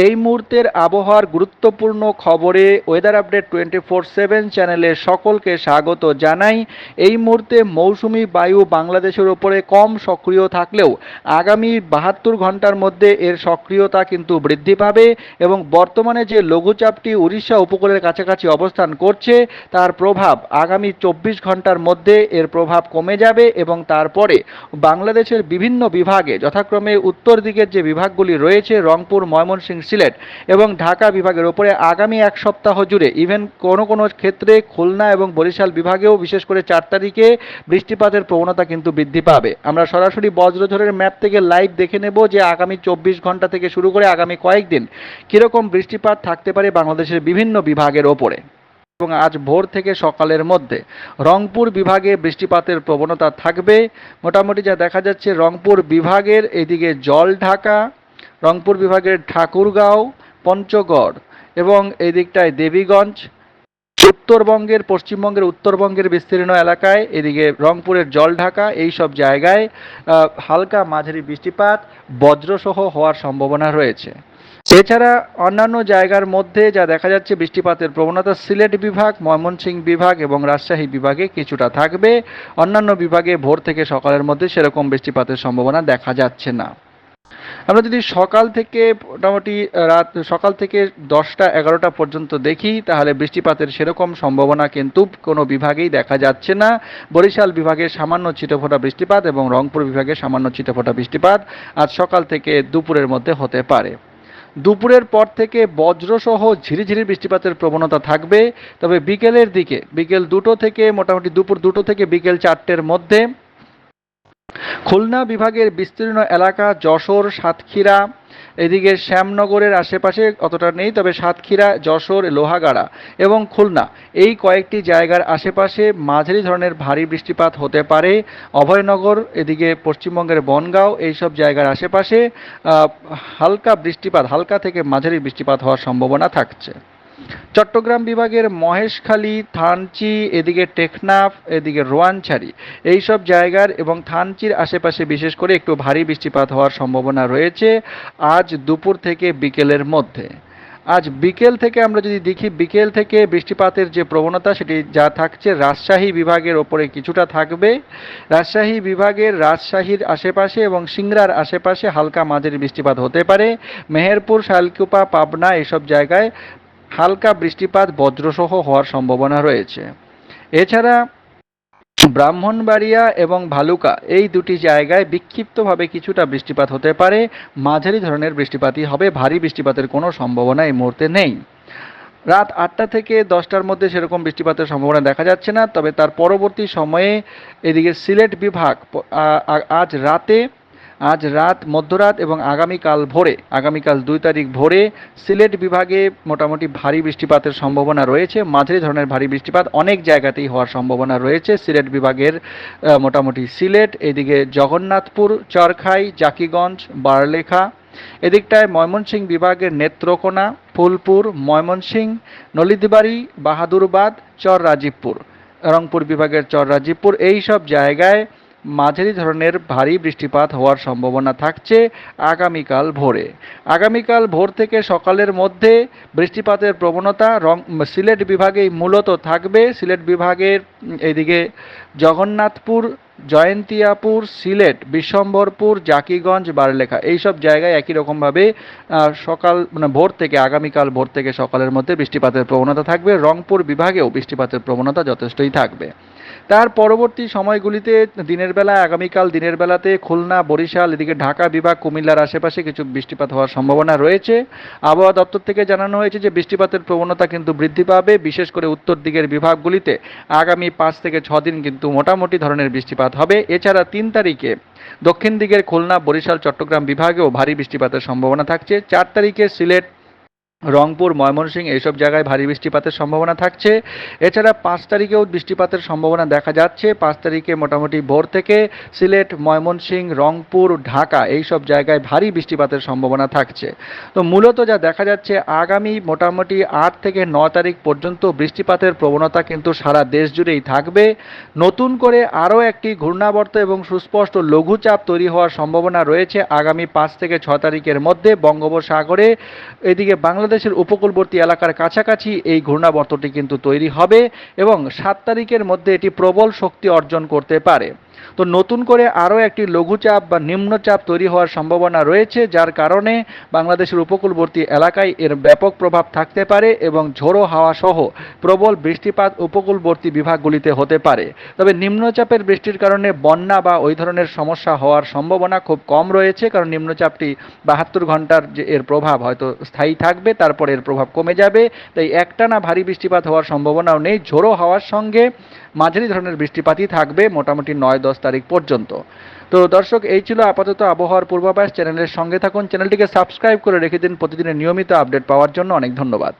এই মুহূর্তের আবহাওয়ার গুরুত্বপূর্ণ খবরে ওয়েদার আপডেট 24/7 চ্যানেলে সকলকে স্বাগত জানাই। এই মুহূর্তে মৌসুমি বায়ু বাংলাদেশের ওপরে কম সক্রিয় থাকলেও আগামী 72 ঘন্টার মধ্যে এর সক্রিয়তা কিন্তু বৃদ্ধি পাবে এবং বর্তমানে যে লঘুচাপটি উড়িষ্যা উপকূলের কাছাকাছি অবস্থান করছে তার প্রভাব আগামী 24 ঘন্টার মধ্যে এর প্রভাব কমে যাবে এবং তারপরে বাংলাদেশের বিভিন্ন বিভাগে যথাক্রমে উত্তর দিকের যে বিভাগগুলি রয়েছে রংপুর, ময়মনসিংহ, সিলেট এবং ঢাকা বিভাগের ওপরে আগামী এক সপ্তাহ জুড়ে ইভেন কোনো কোনো ক্ষেত্রে খুলনা এবং বরিশাল বিভাগেও বিশেষ করে 4 তারিখে বৃষ্টিপাতের প্রবণতা কিন্তু বৃদ্ধি পাবে। আমরা সরাসরি বজ্রঝড়ের ম্যাপ থেকে লাইভ দেখে নেব যে আগামী 24 ঘন্টা থেকে শুরু করে আগামী কয়েকদিন কীরকম বৃষ্টিপাত থাকতে পারে বাংলাদেশের বিভিন্ন বিভাগের ওপরে। এবং আজ ভোর থেকে সকালের মধ্যে রংপুর বিভাগে বৃষ্টিপাতের প্রবণতা থাকবে। মোটামুটি যা দেখা যাচ্ছে রংপুর বিভাগের এদিকে জলঢাকা, রংপুর বিভাগের ঠাকুরগাঁও, পঞ্চগড় এবং এই দিকটায় দেবীগঞ্জ, উত্তরবঙ্গের পশ্চিমবঙ্গের উত্তরবঙ্গের বিস্তীর্ণ এলাকায় এদিকে রংপুরের জলঢাকা এই সব জায়গায় হালকা মাঝারি বৃষ্টিপাত বজ্রসহ হওয়ার সম্ভাবনা রয়েছে। এছাড়া অন্যান্য জায়গার মধ্যে যা দেখা যাচ্ছে বৃষ্টিপাতের প্রবণতা সিলেট বিভাগ, ময়মনসিংহ বিভাগ এবং রাজশাহী বিভাগে কিছুটা থাকবে। অন্যান্য বিভাগে ভোর থেকে সকালের মধ্যে সেরকম বৃষ্টিপাতের সম্ভাবনা দেখা যাচ্ছে না। আমরা যদি সকাল থেকে মোটামুটি সকাল থেকে 10টা-11টা পর্যন্ত দেখি তাহলে বৃষ্টিপাতের সেরকম সম্ভাবনা কিন্তু কোনো বিভাগেই দেখা যাচ্ছে না। বরিশাল বিভাগে সামান্য ছিটেফোঁটা বৃষ্টিপাত এবং রংপুর বিভাগে সামান্য ছিটেফোঁটা বৃষ্টিপাত আজ সকাল থেকে দুপুরের মধ্যে হতে পারে। দুপুরের পর থেকে বজ্রসহ ঝিরিঝিরি বৃষ্টিপাতের প্রবণতা থাকবে, তবে বিকেলের দিকে বিকেল 2টো থেকে মোটামুটি দুপুর 2টো থেকে বিকেল 4টের মধ্যে খুলনা বিভাগের বিস্তীর্ণ এলাকা যশোর, সাতক্ষীরা, এদিকে শ্যামনগরের আশেপাশে অতটা নেই, তবে সাতক্ষীরা, যশোর, লোহাগাড়া এবং খুলনা এই কয়েকটি জায়গার আশেপাশে মাঝারি ধরনের ভারী বৃষ্টিপাত হতে পারে। অভয়নগর, এদিকে পশ্চিমবঙ্গের বনগাঁও এইসব জায়গার আশেপাশে হালকা বৃষ্টিপাত, হালকা থেকে মাঝারি বৃষ্টিপাত হওয়ার সম্ভাবনা থাকছে। চট্টগ্রাম বিভাগের মহেশখালী, থানচি, এদিকে টেকনাফ, এদিকে রোয়াংছড়ি এইসব জায়গার এবং থানচির আশেপাশে বিশেষ করে একটু ভারী বৃষ্টিপাত হওয়ার সম্ভাবনা রয়েছে আজ দুপুর থেকে বিকেলের মধ্যে। আজ বিকেল থেকে আমরা যদি দেখি বিকেল থেকে বৃষ্টিপাতের যে প্রবণতা সেটি যা থাকছে রাজশাহী বিভাগের ওপরে কিছুটা থাকবে। রাজশাহী বিভাগের রাজশাহীর আশেপাশে এবং সিংড়ার আশেপাশে হালকা মাঝারি বৃষ্টিপাত হতে পারে। মেহেরপুর, শালকুপা, পাবনা এসব জায়গায় হালকা বৃষ্টিপাত বজ্রসহ হওয়ার সম্ভাবনা রয়েছে। এছাড়া ব্রাহ্মণবাড়িয়া এবং ভালুকা এই দুটি জায়গায় বিক্ষিপ্তভাবে কিছুটা বৃষ্টিপাত হতে পারে। মাঝারি ধরনের বৃষ্টিপাতই হবে, ভারী বৃষ্টিপাতের কোনো সম্ভাবনা এই মুহূর্তে নেই। রাত 8টা থেকে 10টার মধ্যে সেরকম বৃষ্টিপাতের সম্ভাবনা দেখা যাচ্ছে না, তবে তার পরবর্তী সময়ে এদিকে সিলেট বিভাগ আজ রাত মধ্যরাত এবং আগামীকাল 2 তারিখ ভোরে সিলেট বিভাগে মোটামুটি ভারী বৃষ্টিপাতের সম্ভাবনা রয়েছে। মাঝারি ধরনের ভারী বৃষ্টিপাত অনেক জায়গাতেই হওয়ার সম্ভাবনা রয়েছে। সিলেট বিভাগের মোটামুটি সিলেট, এদিকে জগন্নাথপুর, চরখাই, জাকিগঞ্জ, বারলেখা, এদিকটায় ময়মনসিংহ বিভাগের নেত্রকোনা, ফুলপুর, ময়মনসিংহ, নলিতবাড়ি, বাহাদুরবাদ, চর রাজীবপুর, রংপুর বিভাগের চর রাজীবপুর এই সব জায়গায় মাঝারি ধরনের ভারী বৃষ্টিপাত হওয়ার সম্ভাবনা থাকছে আগামীকাল ভোর থেকে সকালের মধ্যে বৃষ্টিপাতের প্রবণতা সিলেট বিভাগেই মূলত থাকবে। সিলেট বিভাগের এদিকে জগন্নাথপুর, জয়ন্তিয়াপুর, সিলেট, বিশ্বম্ভরপুর, জাকিগঞ্জ, বারলেখা এইসব জায়গায় একই রকমভাবে আগামীকাল ভোর থেকে সকালের মধ্যে বৃষ্টিপাতের প্রবণতা থাকবে। রংপুর বিভাগেও বৃষ্টিপাতের প্রবণতা যথেষ্টই থাকবে। তার পরবর্তী সময়গুলিতে আগামীকাল দিনের বেলাতে খুলনা, বরিশাল, এদিকে ঢাকা বিভাগ, কুমিল্লার আশেপাশে কিছু বৃষ্টিপাত হওয়ার সম্ভাবনা রয়েছে। আবহাওয়া দপ্তর থেকে জানানো হয়েছে যে বৃষ্টিপাতের প্রবণতা কিন্তু বৃদ্ধি পাবে, বিশেষ করে উত্তর দিকের বিভাগগুলিতে আগামী 5 থেকে 6 দিন কিন্তু মোটামুটি ধরনের বৃষ্টিপাত হবে। এছাড়া 3 তারিখে দক্ষিণ দিকের খুলনা, বরিশাল, চট্টগ্রাম বিভাগেও ভারী বৃষ্টিপাতের সম্ভাবনা থাকছে। 4 তারিখে সিলেট, রংপুর, ময়মনসিংহ এইসব জায়গায় ভারী বৃষ্টিপাতের সম্ভাবনা থাকছে। এছাড়া 5 তারিখেও বৃষ্টিপাতের সম্ভাবনা দেখা যাচ্ছে। 5 তারিখে মোটামুটি ভোর থেকে সিলেট, ময়মনসিংহ, রংপুর, ঢাকা এইসব জায়গায় ভারী বৃষ্টিপাতের সম্ভাবনা থাকছে। তো মূলত যা দেখা যাচ্ছে আগামী মোটামুটি 8 থেকে 9 তারিখ পর্যন্ত বৃষ্টিপাতের প্রবণতা কিন্তু সারা দেশ জুড়েই থাকবে। নতুন করে আরও একটি ঘূর্ণাবর্ত এবং সুস্পষ্ট লঘুচাপ তৈরি হওয়ার সম্ভাবনা রয়েছে আগামী 5 থেকে 6 তারিখের মধ্যে বঙ্গোপসাগরে। এদিকে বাংলাদেশের উপকূলবর্তী এলাকার কাছাকাছি এই ঘূর্ণাবর্তটি কিন্তু তৈরি হবে এবং 7 তারিখের মধ্যে এটি প্রবল শক্তি অর্জন করতে পারে। তো নতুন করে আরও একটি লঘুচাপ বা নিম্নচাপ তৈরি হওয়ার সম্ভাবনা রয়েছে, যার কারণে বাংলাদেশের উপকূলবর্তী এলাকায় এর ব্যাপক প্রভাব থাকতে পারে এবং ঝোড়ো হাওয়া সহ প্রবল বৃষ্টিপাত উপকূলবর্তী বিভাগগুলিতে হতে পারে। তবে নিম্নচাপের বৃষ্টির কারণে বন্যা বা ওই ধরনের সমস্যা হওয়ার সম্ভাবনা খুব কম রয়েছে, কারণ নিম্নচাপটি 72 ঘন্টার যে এর প্রভাব হয়তো স্থায়ী থাকবে, তারপর এর প্রভাব কমে যাবে। তাই একটানা ভারী বৃষ্টিপাত হওয়ার সম্ভাবনাও নেই। ঝোড়ো হাওয়ার সঙ্গে মাঝারি ধরনের বৃষ্টিপাতই থাকবে মোটামুটি 9-10 তারিখ পর্যন্ত। তো দর্শক, এই ছিল আপাতত আবহাওয়ার পূর্বাভাস। চ্যানেলের সঙ্গে থাকুন, চ্যানেলটিকে সাবস্ক্রাইব করে রেখে দিন প্রতিদিনের নিয়মিত আপডেট পাওয়ার জন্য। অনেক ধন্যবাদ।